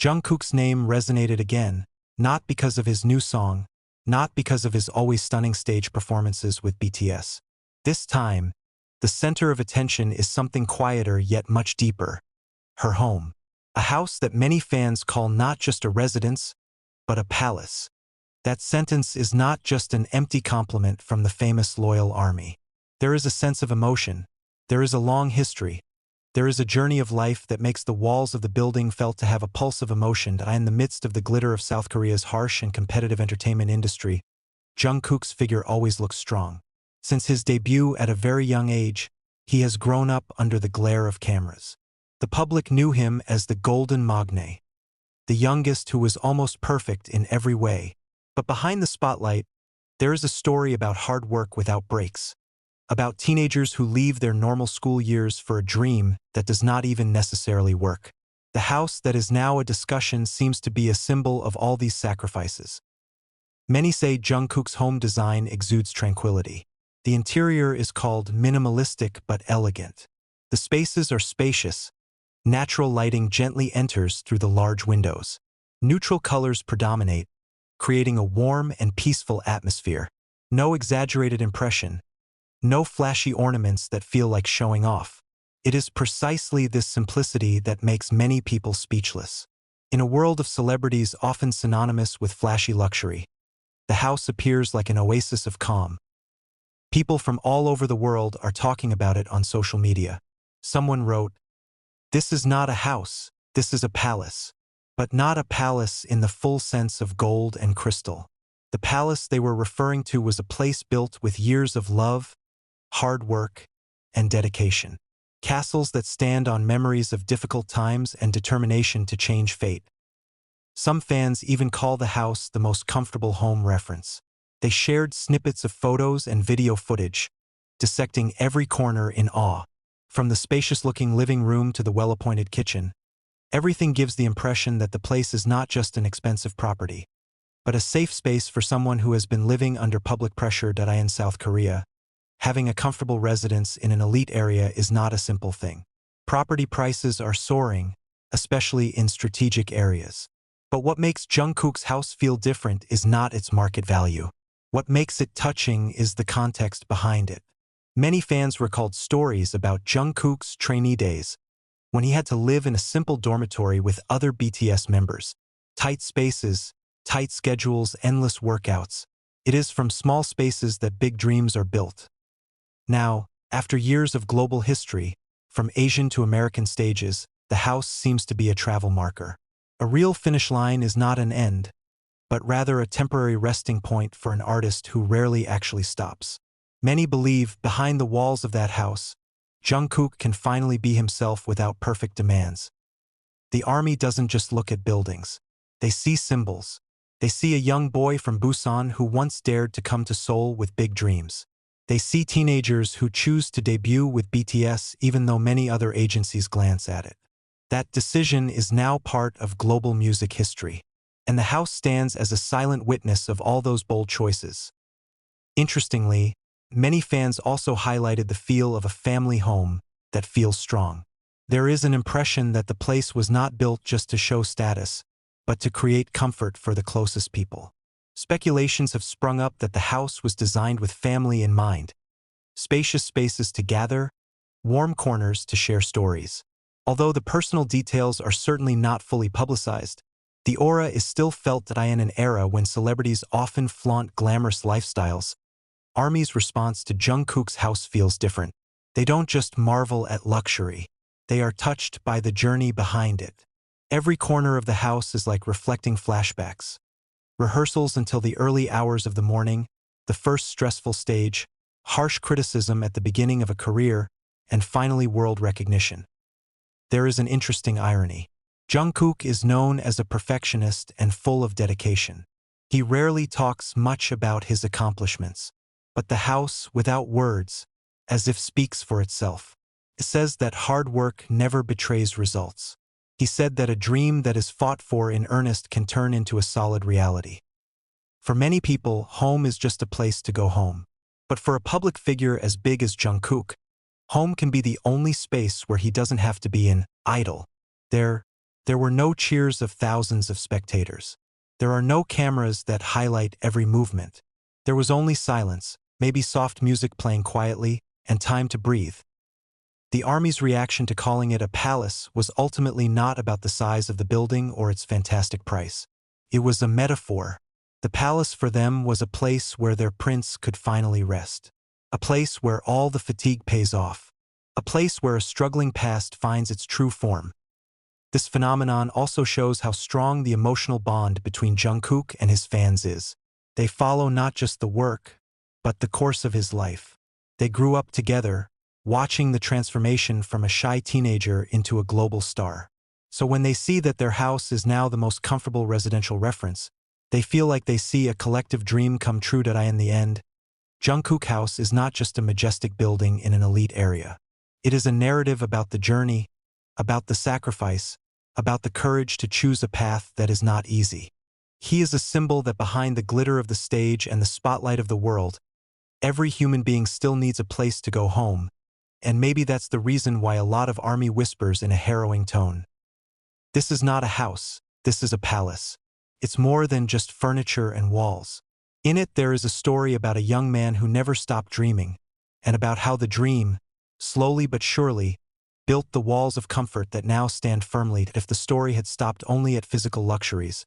Jungkook's name resonated again, not because of his new song, not because of his always stunning stage performances with BTS. This time, the center of attention is something quieter yet much deeper. Her home. A house that many fans call not just a residence, but a palace. That sentence is not just an empty compliment from the famous loyal army. There is a sense of emotion. There is a long history. There is a journey of life that makes the walls of the building felt to have a pulse of emotion that in the midst of the glitter of South Korea's harsh and competitive entertainment industry, Jungkook's figure always looks strong. Since his debut at a very young age, he has grown up under the glare of cameras. The public knew him as the Golden Magne, the youngest who was almost perfect in every way. But behind the spotlight, there is a story about hard work without breaks, about teenagers who leave their normal school years for a dream that does not even necessarily work. The house that is now a discussion seems to be a symbol of all these sacrifices. Many say Jungkook's home design exudes tranquility. The interior is called minimalistic but elegant. The spaces are spacious. Natural lighting gently enters through the large windows. Neutral colors predominate, creating a warm and peaceful atmosphere. No exaggerated impression. No flashy ornaments that feel like showing off. It is precisely this simplicity that makes many people speechless. In a world of celebrities often synonymous with flashy luxury, the house appears like an oasis of calm. People from all over the world are talking about it on social media. Someone wrote, "This is not a house, this is a palace." But not a palace in the full sense of gold and crystal. The palace they were referring to was a place built with years of love, hard work, and dedication. Castles that stand on memories of difficult times and determination to change fate. Some fans even call the house the most comfortable home reference. They shared snippets of photos and video footage, dissecting every corner in awe. From the spacious-looking living room to the well-appointed kitchen, everything gives the impression that the place is not just an expensive property, but a safe space for someone who has been living under public pressure in South Korea. Having a comfortable residence in an elite area is not a simple thing. Property prices are soaring, especially in strategic areas. But what makes Jungkook's house feel different is not its market value. What makes it touching is the context behind it. Many fans recalled stories about Jungkook's trainee days, when he had to live in a simple dormitory with other BTS members. Tight spaces, tight schedules, endless workouts. It is from small spaces that big dreams are built. Now, after years of global history, from Asian to American stages, the house seems to be a travel marker. A real finish line is not an end, but rather a temporary resting point for an artist who rarely actually stops. Many believe behind the walls of that house, Jungkook can finally be himself without perfect demands. The army doesn't just look at buildings. They see symbols. They see a young boy from Busan who once dared to come to Seoul with big dreams. They see teenagers who choose to debut with BTS even though many other agencies glance at it. That decision is now part of global music history, and the house stands as a silent witness of all those bold choices. Interestingly, many fans also highlighted the feel of a family home that feels strong. There is an impression that the place was not built just to show status, but to create comfort for the closest people. Speculations have sprung up that the house was designed with family in mind. Spacious spaces to gather, warm corners to share stories. Although the personal details are certainly not fully publicized, the aura is still felt in an era when celebrities often flaunt glamorous lifestyles. ARMY's response to Jungkook's house feels different. They don't just marvel at luxury. They are touched by the journey behind it. Every corner of the house is like reflecting flashbacks. Rehearsals until the early hours of the morning, the first stressful stage, harsh criticism at the beginning of a career, and finally world recognition. There is an interesting irony. Jungkook is known as a perfectionist and full of dedication. He rarely talks much about his accomplishments. But the house, without words, as if speaks for itself. It says that hard work never betrays results. He said that a dream that is fought for in earnest can turn into a solid reality. For many people, home is just a place to go home. But for a public figure as big as Jungkook, home can be the only space where he doesn't have to be idle. There There were no cheers of thousands of spectators. There are no cameras that highlight every movement. There was only silence, maybe soft music playing quietly, and time to breathe. The army's reaction to calling it a palace was ultimately not about the size of the building or its fantastic price. It was a metaphor. The palace for them was a place where their prince could finally rest. A place where all the fatigue pays off. A place where a struggling past finds its true form. This phenomenon also shows how strong the emotional bond between Jungkook and his fans is. They follow not just the work, but the course of his life. They grew up together, watching the transformation from a shy teenager into a global star. So when they see that their house is now the most comfortable residential reference, they feel like they see a collective dream come true. In the end, Jungkook House is not just a majestic building in an elite area. It is a narrative about the journey, about the sacrifice, about the courage to choose a path that is not easy. He is a symbol that behind the glitter of the stage and the spotlight of the world, every human being still needs a place to go home, and maybe that's the reason why a lot of army whispers in a harrowing tone. This is not a house, this is a palace. It's more than just furniture and walls. In it there is a story about a young man who never stopped dreaming, and about how the dream, slowly but surely, built the walls of comfort that now stand firmly. If the story had stopped only at physical luxuries,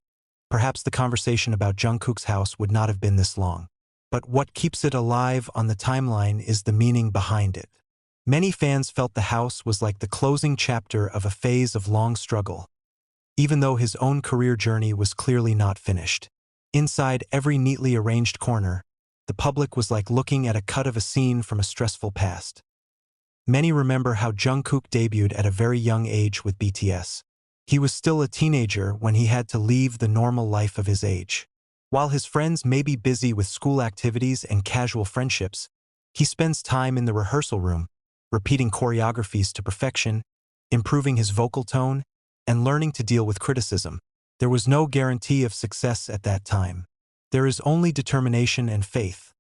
perhaps the conversation about Jungkook's house would not have been this long. But what keeps it alive on the timeline is the meaning behind it. Many fans felt the house was like the closing chapter of a phase of long struggle, even though his own career journey was clearly not finished. Inside every neatly arranged corner, the public was like looking at a cut of a scene from a stressful past. Many remember how Jungkook debuted at a very young age with BTS. He was still a teenager when he had to leave the normal life of his age. While his friends may be busy with school activities and casual friendships, he spends time in the rehearsal room, repeating choreographies to perfection, improving his vocal tone, and learning to deal with criticism. There was no guarantee of success at that time. There is only determination and faith.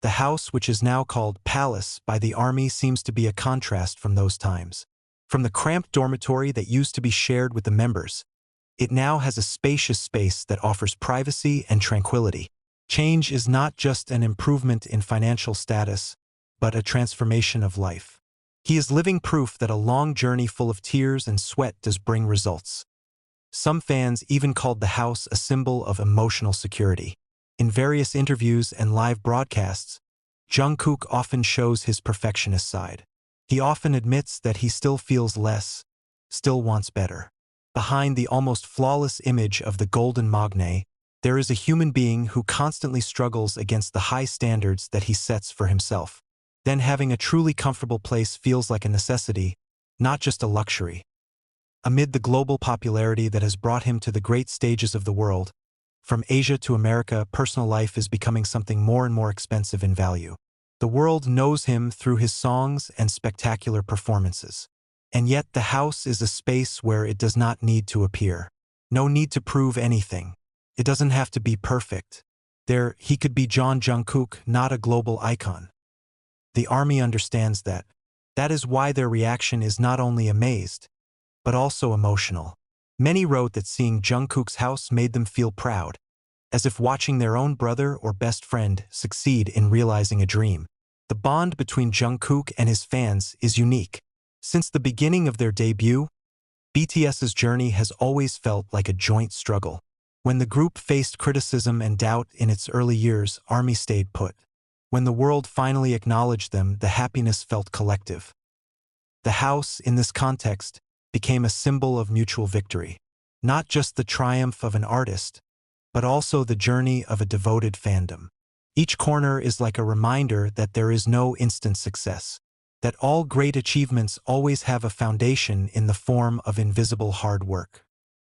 The house, which is now called Palace by the army, seems to be a contrast from those times. From the cramped dormitory that used to be shared with the members, it now has a spacious space that offers privacy and tranquility. Change is not just an improvement in financial status, but a transformation of life. He is living proof that a long journey full of tears and sweat does bring results. Some fans even called the house a symbol of emotional security. In various interviews and live broadcasts, Jungkook often shows his perfectionist side. He often admits that he still feels less, still wants better. Behind the almost flawless image of the golden magne, there is a human being who constantly struggles against the high standards that he sets for himself. Then having a truly comfortable place feels like a necessity, not just a luxury. Amid the global popularity that has brought him to the great stages of the world, from Asia to America, personal life is becoming something more and more expensive in value. The world knows him through his songs and spectacular performances. And yet the house is a space where it does not need to appear. No need to prove anything. It doesn't have to be perfect. There, he could be Jungkook, not a global icon. The army understands that. That is why their reaction is not only amazed, but also emotional. Many wrote that seeing Jungkook's house made them feel proud, as if watching their own brother or best friend succeed in realizing a dream. The bond between Jungkook and his fans is unique. Since the beginning of their debut, BTS's journey has always felt like a joint struggle. When the group faced criticism and doubt in its early years, ARMY stayed put. When the world finally acknowledged them, the happiness felt collective. The house, in this context, became a symbol of mutual victory. Not just the triumph of an artist, but also the journey of a devoted fandom. Each corner is like a reminder that there is no instant success, that all great achievements always have a foundation in the form of invisible hard work.